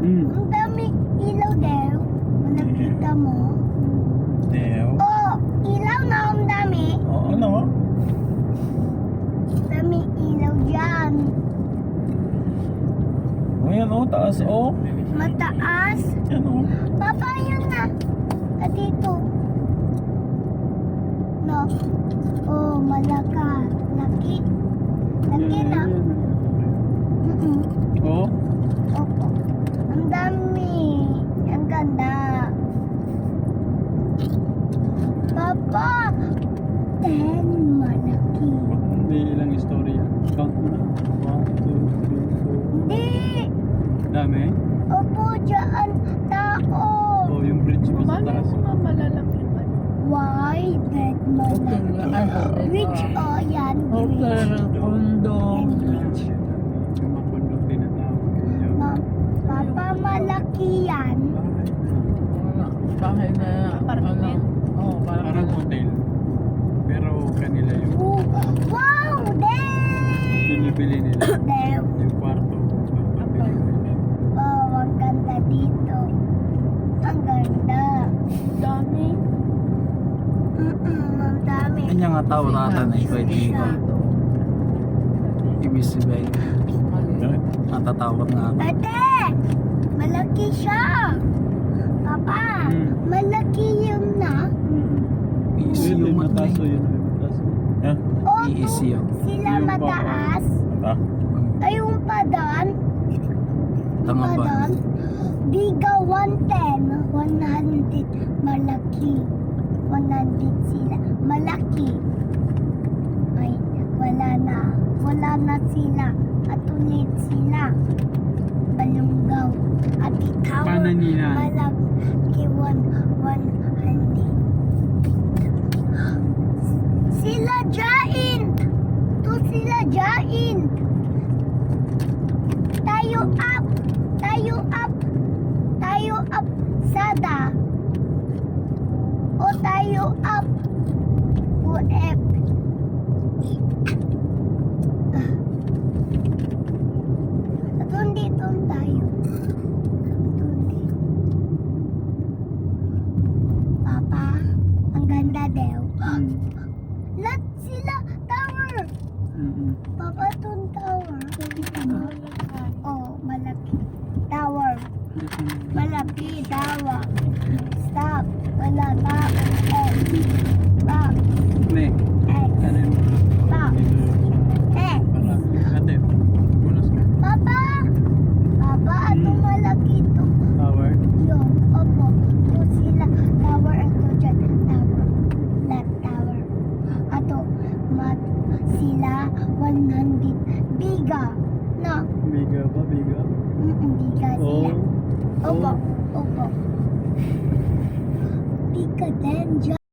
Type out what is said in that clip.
Ang dami ilaw daw. Nakita mo? Deo. Oh, ilaw na ang dami. Oh, ano? Dami ilaw dyan. Oh, yan oh, taas oh. Mataas. Yan oh. Papa, yun na. At dito. No. Oh, malaka. Laki. Laki na. Mm-mm. Oh. Opo. Ang dami. Ang ganda. Papa! 10 malaki. Hindi ilang istorya. Count mo na. 1, 2, 3, 4. Hindi! Dami? Opo, dyan. Tao. Oh, yung bridge pa sa taas. malalaki man. Why? That malaki. Rich o yan. Hotel, Rich. condo. And rich. Yung mga kondok tinatawag. Yun. Papa, malaki yan. Bahay na, Apartment? Oo, Parang hotel. Pero kanila yung Oh, wow! Damn! binibili nila. Damn. Yung kwarto. Oh, ang ganda dito. Ang ganda. Dami. Ang dami. Kanya nga tao rata na ikaw dito. Ibig sabihin, natatakot na ako. Ate! Malaki siya! Papa! Malaki yun na. Easy Yun, yung mataas matay. oh, yun. Mataas. Ha? Oh, Easy yun. sila Yung mataas. Ha? Ayun pa doon. Tama ba? doon. Biga 110. 100. Malaki. 100 sila. Malaki. Ay, wala na. Wala na sila. At ulit sila. Balunggaw. At ikaw. Pananinan. Malaki 100. Sila giant. To sila giant. Tayo up. Tayo up. Tayo up. Sada. O tayo up. UF. Atundi tayo. Atundi. Papa, ang ganda daw. Lahat sila tower. Papa, itong tower. Kita mo? Oh, malaki. Tower. Malaki tower. Stop. Wala na. X. Stop. Ne. X. Ano yung Stop. X. Para. Ate. Punas ka. Papa! Papa, ano malaki ito? Tower. Yun. Opo. Ito sila. Tower. Ito dyan. Tower. Left tower. Ato. Sila 100. Biga. No. Biga ba? Biga? Biga sila. Oh. Opo. Opo. Biga din dyan.